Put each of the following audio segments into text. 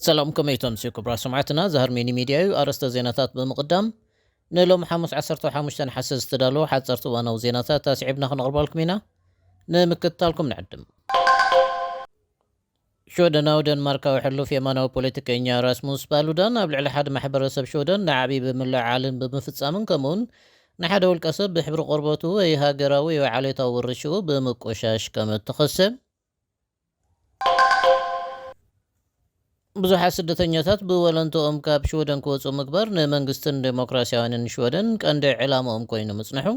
سلام كميتون سيكو برا سمعتنا زهر ميني ميديايو أرست زيناتات بمقدام نلوم حمس عسرتو حامشتن حسس تدالو حاتزرتو أنا وزيناتات تاسعبنا خنغربالكم هنا نمكتالكم نعدم شودن أو دنمارك وحلو في أمانة بوليتيكينيا راسموس بالودان قبل على حد محبر سب شودن نعبي بملا عالم بمفتسامن كمون نحدو الكسب بحبر قربته ويهاجراوي وعلي طور الشو بمكوشاش كم تخسب ብዙሓት ስደተኛታት ብወለንቶኦም ካብ ሽወደን ክወፁ ምግባር ንመንግስትን ዴሞክራሲያውያንን ሽወደን ቀንዲ ዕላምኦም ኮይኑ ምጽንሑ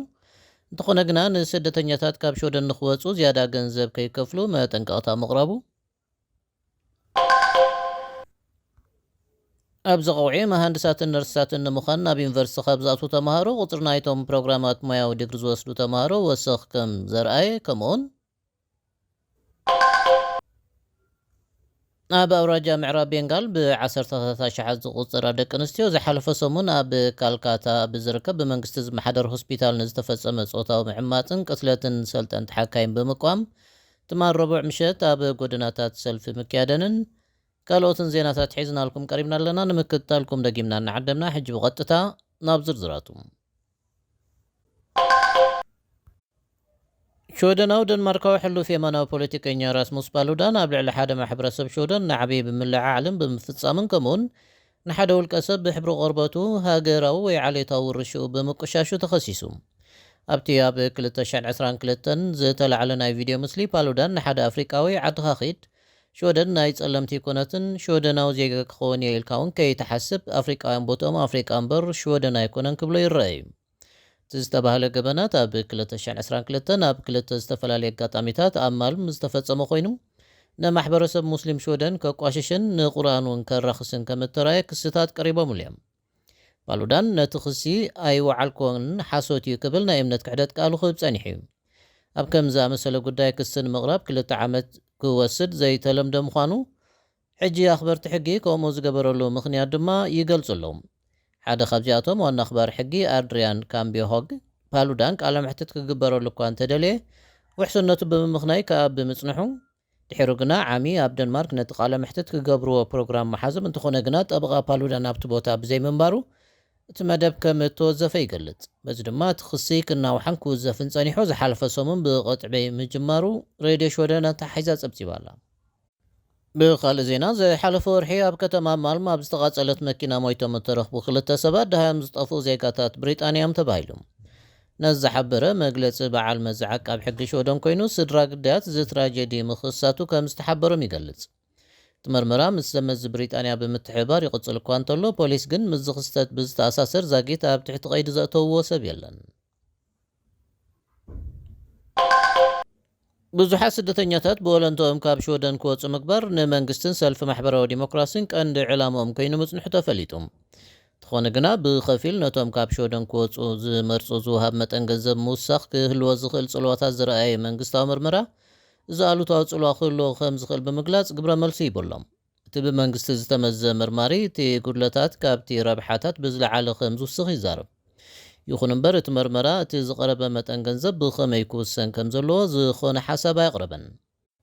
እንተኾነ ግና ንስደተኛታት ካብ ሽወደን ንኽወፁ ዝያዳ ገንዘብ ከይከፍሉ መጠንቀቕታ ምቕራቡ ኣብ ዘቐውዒ መሃንድሳትን ነርስታትን ንምዃን ናብ ዩኒቨርሲቲ ካብ ዝኣትዉ ተምሃሮ ቁፅሪ ናይቶም ፕሮግራማት ሞያዊ ዲግሪ ዝወስዱ ተምሃሮ ወሰኽ ከም ዘርአየ ከምኡውን ኣብ ኣውራጃ ምዕራብ ቤንጋል ብ10 ሸሓት ዝቑፀራ ደቂ ኣንስትዮ ዝሓለፈ ሰሙን ኣብ ካልካታ ብዝርከብ ብመንግስቲ ዝመሓደር ሆስፒታል ንዝተፈፀመ ፆታዊ ምዕማፅን ቅትለትን ሰልጠንቲ ሓካይም ብምቋም ትማል ረቡዕ ምሸት ኣብ ጎደናታት ሰልፊ ምክያደንን ካልኦትን ዜናታት ሒዝናልኩም ቀሪብና ኣለና ንምክትታልኩም ደጊምና እናዓደምና ሕጂ ብቐጥታ ናብ ዝርዝራቱ شودن دنماركاዊ ሕሉፍ የማናዊ ፖለቲከኛ ራስሙስ ፓሉዳን ኣብ ልዕሊ ሓደ ማሕበረሰብ ሽወደን ንዓብዪ ብምልዕ ዓለም ብምፍፃምን ከምኡውን ንሓደ ውልቀ ሰብ ብሕብሪ ቆርበቱ ሃገራዊ ወይ ዓሌታዊ ርሽኡ ብምቁሻሹ ተኸሲሱ ኣብቲ ኣብ 2022 ዝተላዕለ ናይ ቪድዮ ምስሊ ፓሉዳን ንሓደ ኣፍሪቃዊ ዓድኻ ኺድ ሽወደን ናይ ጸለምቲ ኩነትን ሽወደናዊ ዜጋ ክኸውን እየ ኢልካ እውን ከይተሓስብ ኣፍሪቃውያን ቦትኦም ኣፍሪቃ እምበር ሽወደን ኣይኮነን ክብሎ ይረአ እዩ ዝተባህለ ገበናት ኣብ 2022 ኣብ ክልተ ዝተፈላለየ ኣጋጣሚታት ኣብ ማልም ዝተፈጸመ ኮይኑ ንማሕበረሰብ ሙስሊም ሽወደን ከቋሽሽን ንቁርኣን እውን ከራኽስን ከም እተራየ ክስታት ቀሪቦም እዮም ፓሉዳን ነቲ ክሲ ኣይወዓልኮን ሓሶት እዩ ክብል ናይ እምነት ክሕደት ቃሉ ክህብ ጸኒሑ እዩ ኣብ ከምዚ ኣመሰለ ጉዳይ ክሲ ንምቕራብ 2 ዓመት ክወስድ ዘይተለምደ ምዃኑ ሕጂ ኣኽበርቲ ሕጊ ከምኡ ዝገበረሉ ምኽንያት ድማ ይገልጹ ኣለዉ ሓደ ካብዚኣቶም ዋና ኣኽባሪ ሕጊ ኣድሪያን ካምቢሆግ ፓሉዳን ቃለ መሕትት ክግበረሉ እኳ እንተደልየ ውሕስነቱ ብምምኽናይ ካብ ብምጽንሑ ድሒሩ ግና ዓሚ ኣብ ደንማርክ ነቲ ቃለ መሕትት ክገብርዎ ፕሮግራም መሓዘብ እንተኾነ ግና ጠበቓ ፓሉዳን ኣብቲ ቦታ ብዘይምንባሩ እቲ መደብ ከም እተወዘፈ ይገልጽ በዚ ድማ እቲ ክሲ ክናውሓን ክውዘፍን ጸኒሑ ዝሓለፈ ሰሙን ብቐጥዒ ምጅማሩ ሬድዮ ሽወደን ኣተሓሒዛ ጸብጺባ ኣላ ብኻልእ ዜና ዝሓለፈ ወርሒ ኣብ ከተማ ማልማ ኣብ ዝተቓጸለት መኪና ሞይቶም እተረኽቡ 2 ሰባት ድሃዮም ዝጠፍኡ ዜጋታት ብሪጣንያም ተባሂሉ ነዝሓበረ መግለፂ በዓል መዛዓቅ ኣብ ሕጊ ሽወደን ኮይኑ ስድራ ግዳያት እዚ ትራጀዲ ምኽሳቱ ከም ዝተሓበሮም ይገልጽ እቲ መርመራ ምስ ዘመዚ ብሪጣንያ ብምትሕባር ይቕጽል እኳ እንተሎ ፖሊስ ግን ምስ ክስተት ብዝተኣሳሰር ዛጊት ኣብ ትሕቲ ቀይዲ ዘእተውዎ ሰብ የለን ብዙሓት ስደተኛታት ብወለንቶኦም ካብ ሽወደን ክወፁ ምግባር ንመንግስትን ሰልፊ ማሕበራዊ ዲሞክራሲን ቀንዲ ዕላምኦም ኮይኑ ምጽንሑ ተፈሊጡ እንተኾነ ግና ብኸፊል ነቶም ካብ ሽወደን ክወፁ ዝመርፁ ዝውሃብ መጠን ገንዘብ ምውሳኽ ክህልዎ ዝኽእል ጽልዋታት ዝረኣየ መንግስታዊ ምርመራ እዚ ኣሉታዊ ጽልዋ ክህልዎ ከም ዝኽእል ብምግላጽ ግብረ መልሲ ይበሎም እቲ ብመንግስቲ ዝተመዘ መርማሪ እቲ ጉድለታት ካብቲ ረብሓታት ብዝለዓለ ከም ዝውስኽ ይዛረብ ይኹን እምበር እቲ መርመራ እቲ ዝቐረበ መጠን ገንዘብ ብኸመይ ክውሰን ከም ዘለዎ ዝኾነ ሓሳብ ኣይቕረበን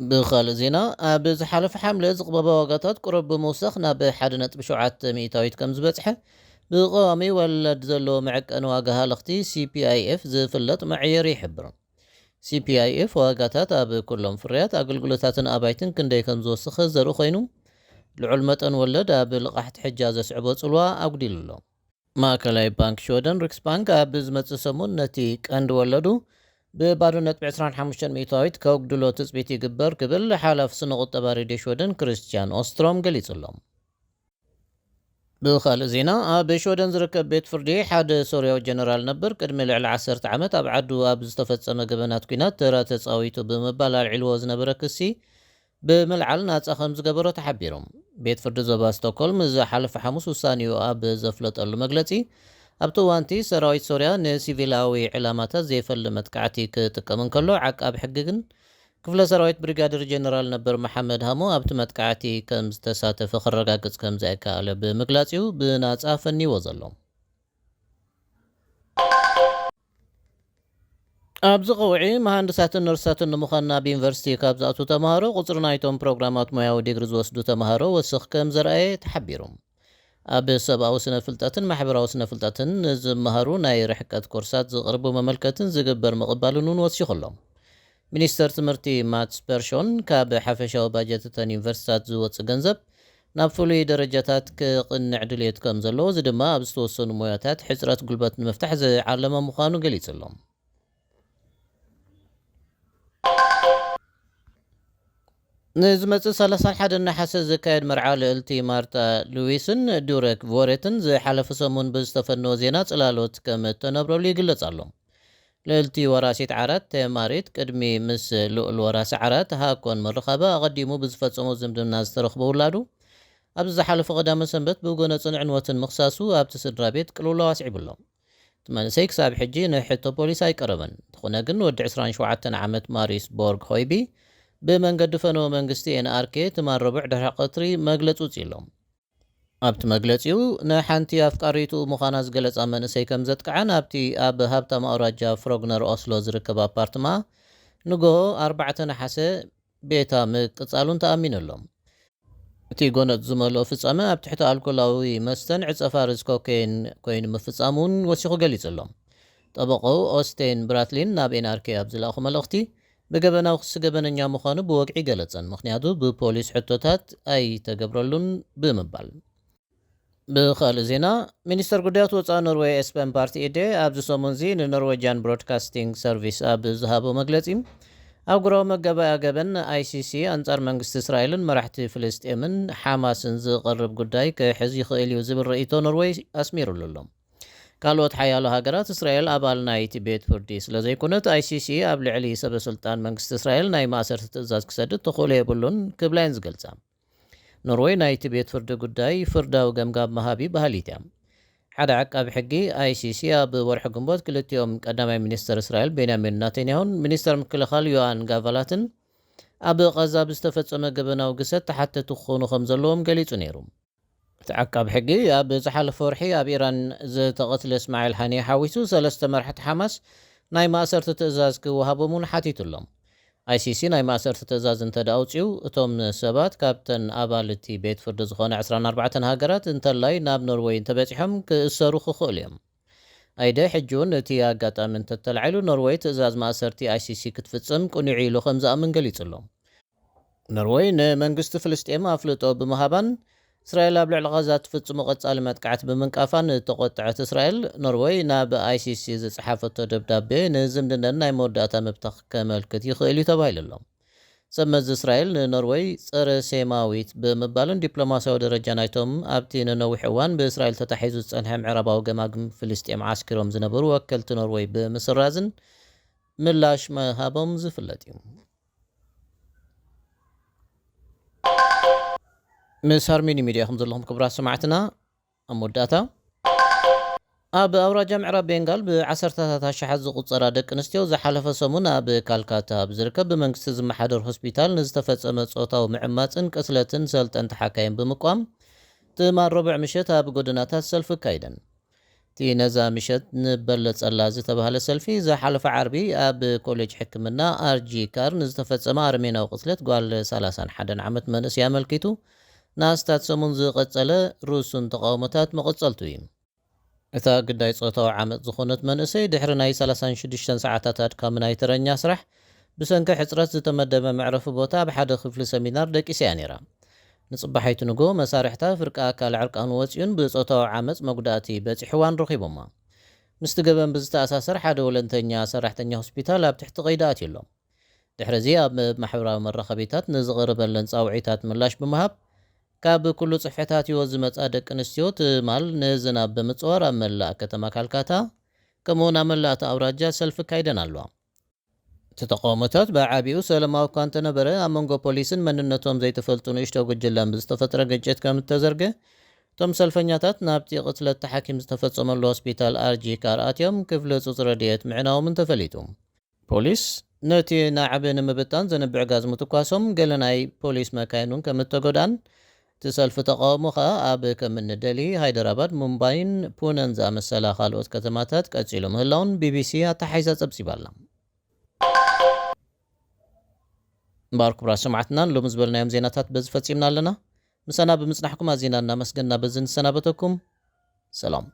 ብኻልእ ዜና ኣብ ዝሓለፈ ሓምለ ዝቕበባ ዋጋታት ቁረብ ብምውሳኽ ናብ 1.7 ሚእታዊት ከም ዝበጽሐ ብቐዋሚ ወለድ ዘለዎ መዐቀኒ ዋጋ ሃለኽቲ CPIF ዝፍለጥ መዕየሪ ይሕብር CPIF ዋጋታት ኣብ ኩሎም ፍርያት ኣገልግሎታትን ኣባይትን ክንደይ ከም ዝወስኸ ዘርኢ ኮይኑ ልዑል መጠን ወለድ ኣብ ልቓሕቲ ሕጃ ዘስዕቦ ጽልዋ ኣጉዲሉ ኣሎ ማእከላይ ባንክ ሽወደን ሪክስ ባንክ ኣብ ዝመጽእ ሰሙን ነቲ ቀንዲ ወለዱ ብ0.25 ሚእታዊት ከውግድሎ ትጽቢት ይግበር ክብል ሓላፍ ስነ ቁጠባ ሬድዮ ሽወደን ክርስቲያን ኦስትሮም ገሊጹ ኣሎ ብኻልእ ዜና ኣብ ሽወደን ዝርከብ ቤት ፍርዲ ሓደ ሶርያዊ ጀነራል ነበር ቅድሚ ልዕሊ 10 ዓመት ኣብ ዓዱ ኣብ ዝተፈጸመ ገበናት ኩናት ተራ ተጻዊቱ ብምባል ኣልዒልዎ ዝነበረ ክሲ ብምልዓል ናጻ ከም ዝገበሮ ተሓቢሮም ቤት ፍርዲ ዞባ ስቶክሆልም ዝሓለፈ ሐሙስ ውሳኒኡ ኣብ ዘፍለጠሉ መግለጺ ኣብቲ እዋንቲ ሰራዊት ሶርያ ንሲቪላዊ ዕላማታት ዘይፈሊ መጥቃዕቲ ክጥቀም እንከሎ ዓቃቢ ሕጊ ግን ክፍለ ሰራዊት ብሪጋዴር ጀነራል ነበር መሐመድ ሃሞ ኣብቲ መጥቃዕቲ ከም ዝተሳተፈ ክረጋግጽ ከም ዘይከኣለ ብምግላጺኡ ብናጻ ፈኒዎ ዘሎ ኣብዚ ቐውዒ መሃንድሳትን ነርሳትን ንምዃንና ብዩኒቨርሲቲ ካብ ዝኣትዉ ተምሃሮ ቁፅሪ ናይቶም ፕሮግራማት ሞያዊ ዲግሪ ዝወስዱ ተምሃሮ ወስኽ ከም ዘረኣየ ተሓቢሩ። ኣብ ሰብኣዊ ስነ ፍልጠትን ማሕበራዊ ስነ ፍልጠትን ዝመሃሩ ናይ ርሕቀት ኮርሳት ዝቕርቡ መመልከትን ዝግበር ምቕባልን እውን ወሲኹ ኣሎ። ሚኒስተር ትምህርቲ ማትስ ፐርሾን ካብ ሓፈሻዊ ባጀት እተን ዩኒቨርሲታት ዝወፅእ ገንዘብ ናብ ፍሉይ ደረጃታት ክቕንዕ ድልየት ከም ዘለዎ እዚ ድማ ኣብ ዝተወሰኑ ሞያታት ሕፅረት ጉልበት ንምፍታሕ ዝዓለመ ምዃኑ ገሊጹ ኣሎ። ንዝመጽእ 31 ናሓሰ ዝካየድ መርዓ ልዕልቲ ማርታ ሉዊስን ዱረክ ቮሬትን ዝሓለፈ ሰሙን ብዝተፈነወ ዜና ጽላሎት ከም እተነብረሉ ይግለጽ ኣሎ። ልዕልቲ ወራሲት ዓራት ተማሪት ቅድሚ ምስ ልኡል ወራሲ ዓራት ሃኮን ምርኻባ ኣቐዲሙ ብዝፈጸሞ ዝምድና ዝተረኽበ ውላዱ ኣብዚ ዝሓለፈ ቀዳመ ሰንበት ብጎነፅን ዕንወትን ምኽሳሱ ኣብቲ ስድራ ቤት ቅልውላው ኣስዒብሎ። እቲ መንእሰይ ክሳብ ሕጂ ንሕቶ ፖሊስ ኣይቀረበን። እንተኾነ ግን ወዲ 27 ዓመት ማሪስ ቦርግ ሆይቢ ብመንገዲ ፈነወ መንግስቲ ኤንኣርኬ ትማን ረቡዕ ድሕሪ ቀትሪ መግለፂ ውፅኢሎም። ኣብቲ መግለፂኡ ንሓንቲ ኣፍቃሪቱ ምዃና ዝገለጻ መንእሰይ ከም ዘጥቅዓን ኣብቲ ኣብ ሃብታም ኣውራጃ ፍሮግነር ኦስሎ ዝርከብ ኣፓርትማ ንግሆ 4 ናሓሰ ቤታ ምቅጻሉን ተኣሚነሎም። እቲ ጎነፅ ዝመልኦ ፍጻመ ኣብ ትሕቲ ኣልኮላዊ መስተን ዕፀ ፋርስ ኮኬይን ኮይኑ ምፍጻሙን ወሲኹ ገሊጹሎም። ጠበቐው ኦስቴን ብራትሊን ናብ ኤንኣርኬ ኣብ ዝለኣኹ መልእኽቲ ብገበናዊ ክሲ ገበነኛ ምዃኑ ብወግዒ ገለጸን፣ ምክንያቱ ብፖሊስ ሕቶታት ኣይተገብረሉን ብምባል። ብኻልእ ዜና ሚኒስተር ጉዳያት ወፃኢ ኖርዌይ ኤስፔን ፓርቲ ኢዴ ኣብዚ ሰሙን እዚ ንኖርዌጅያን ብሮድካስቲንግ ሰርቪስ ኣብ ዝሃቦ መግለፂ ኣብ ጉራዊ መገባእያ ገበን ኣይሲሲ ኣንጻር መንግስቲ እስራኤልን መራሕቲ ፍልስጤምን ሓማስን ዝቐርብ ጉዳይ ክሕዝ ይኽእል እዩ ዝብል ርእይቶ ኖርዌይ ኣስሚሩሉ ኣሎ። ካልኦት ሓያሎ ሃገራት እስራኤል ኣባል ናይቲ ቤት ፍርዲ ስለ ዘይኮነት ኣይሲሲ ኣብ ልዕሊ ሰበስልጣን መንግስቲ እስራኤል ናይ ማእሰርቲ ትእዛዝ ክሰድድ ተኽእሎ የብሉን ክብላየን ዝገልጻ። ኖርዌይ ናይቲ ቤት ፍርዲ ጉዳይ ፍርዳዊ ገምጋብ መሃቢ ባህሊት እያ። ሓደ ዓቃቢ ሕጊ ኣይሲሲ ኣብ ወርሒ ግንቦት ክልቲኦም ቀዳማይ ሚኒስተር እስራኤል ቤንያሚን ናተንያሁን ሚኒስተር ምክልኻል ዮአን ጋቫላትን ኣብ ቐዛ ብዝተፈጸመ ገበናዊ ግሰት ተሓተቱ ክኾኑ ከም ዘለዎም ገሊጹ ነይሩ። እቲ ዓቃቢ ሕጊ ኣብ ዝሓለፈ ወርሒ ኣብ ኢራን ዝተቐትለ እስማዒል ሃኒየ ሓዊሱ 3 መራሕቲ ሓማስ ናይ ማእሰርቲ ትእዛዝ ክወሃቦምን ሓቲቱሎም። ኣይሲሲ ናይ ማእሰርቲ ትእዛዝ እንተዳውፅዩ እቶም ሰባት ካብተን ኣባል እቲ ቤት ፍርዲ ዝኾነ 24 ሃገራት እንተላይ ናብ ኖርዌይ እንተበፂሖም ክእሰሩ ክኽእሉ እዮም። ኣይደ ሕጂ እውን እቲ ኣጋጣሚ እንተተላዒሉ ኖርዌይ ትእዛዝ ማእሰርቲ ኣይሲሲ ክትፍጽም ቁኑዕ ኢሉ ከም ዝኣምን ገሊጹ ኣሎ። ኖርዌይ ንመንግስቲ ፍልስጤም ኣፍልጦ ብምሃባን እስራኤል ኣብ ልዕሊ ቐዛ ትፍጽሞ ቐጻሊ መጥቃዕቲ ብምንቃፋን ተቆጥዐት እስራኤል ኖርዌይ ናብ ኣይሲሲ ዝፀሓፈቶ ደብዳቤ ንዝምድነን ናይ መወዳእታ መብታኽ ከመልክት ይኽእል እዩ ተባሂሉ ኣሎ። ሰመዚ እስራኤል ንኖርዌይ ጸረ ሴማዊት ብምባልን ዲፕሎማስያዊ ደረጃ ናይቶም ኣብቲ ንነዊሕ እዋን ብእስራኤል ተታሒዙ ዝጸንሐ ምዕራባዊ ገማግም ፍልስጤም ዓስኪሮም ዝነበሩ ወከልቲ ኖርዌይ ብምስራዝን ምላሽ መሃቦም ዝፍለጥ እዩ። ምስ ሃርሜኒ ሚድያ ከም ዘለኹም ክቡራት ሰማዕትና ኣብ መወዳእታ ኣብ ኣውራጃ ምዕራብ ቤንጋል ብዓሰርተታት ኣሽሓት ዝቑፀራ ደቂ ኣንስትዮ ዝሓለፈ ሰሙን ኣብ ካልካታ ዝርከብ ብመንግስቲ ዝመሓደር ሆስፒታል ንዝተፈጸመ ፆታዊ ምዕማፅን ቅስለትን ሰልጠንቲ ሓካይን ብምቋም ትማን ረቡዕ ምሸት ኣብ ጎደናታት ሰልፊ ካይደን። እቲ ነዛ ምሸት ንበለጸላ ዝተባሃለ ሰልፊ ዝሓለፈ ዓርቢ ኣብ ኮሌጅ ሕክምና ኣርጂ ካር ንዝተፈጸመ ኣርሜናዊ ቅስለት ጓል 31 ዓመት መንእስ ኣመልኪቱ ናስታት ሰሙን ዝቐጸለ ሩሱን ተቃውሞታት መቐጸልቱ እዩ። እታ ግዳይ ፆታዊ ዓመፅ ዝኾነት መንእሰይ ድሕሪ ናይ 36 ሰዓታት ኣድካሚ ናይ ተረኛ ስራሕ ብሰንኪ ሕፅረት ዝተመደበ መዕረፊ ቦታ ኣብ ሓደ ክፍሊ ሰሚናር ደቂሳ እያ ነይራ። ንፅባሓይቱ ንጎ መሳርሕታ ፍርቂ ኣካል ዕርቃኑ ወፂኡን ብፆታዊ ዓመፅ መጉዳእቲ በፂሕዋን ረኺቦማ። ምስቲ ገበን ብዝተኣሳሰር ሓደ ወለንተኛ ሰራሕተኛ ሆስፒታል ኣብ ትሕቲ ቀይዲ ኣትዩሎም። ድሕሪዚ ኣብ ማሕበራዊ መራኸቢታት ንዝቐረበለን ፃውዒታት ምላሽ ብምሃብ ካብ ኩሉ ፅሕፈታት ህይወት ዝመፃ ደቂ ኣንስትዮ ትማል ንዝናብ ብምፅዋር ኣብ መላእ ከተማ ካልካታ ከምኡውን ኣብ መላእቲ ኣውራጃ ሰልፊ ካይደን ኣለዋ። እቲ ተቃውሞታት ብዓቢኡ ሰላማዊ እኳ እንተነበረ ኣብ መንጎ ፖሊስን መንነቶም ዘይተፈልጡ ንእሽቶ ጉጅላን ብዝተፈጥረ ግጭት ከም እተዘርገ እቶም ሰልፈኛታት ናብቲ ቅትለት ተሓኪም ዝተፈጸመሉ ሆስፒታል ኣርጂ ካር ኣትዮም ክፍሊ እፁፅ ረድኤት ምዕናቦምን ተፈሊጡ። ፖሊስ ነቲ ናዕቢ ንምብጣን ዘንብዕ ጋዝ ምትኳሶም ገለ ናይ ፖሊስ መካይኑን ከም እተጎዳን እቲ ሰልፊ ተቃውሞ ኸኣ ኣብ ከምኒ ደሊ ሃይደራባድ ሙምባይን ፑነን ዝኣመሰላ ካልኦት ከተማታት ቀፂሉ ምህላውን ቢቢሲ ኣተሓሒዛ ጸብጺባ ኣላ። እምበር ክቡራት ሰማዕትናን ሎሚ ዝበልናዮም ዜናታት በዚ ፈጺምና ኣለና ምሳና ብምጽናሕኩም ኣዚና እናመስገንና በዚ ንሰናበተኩም ሰላም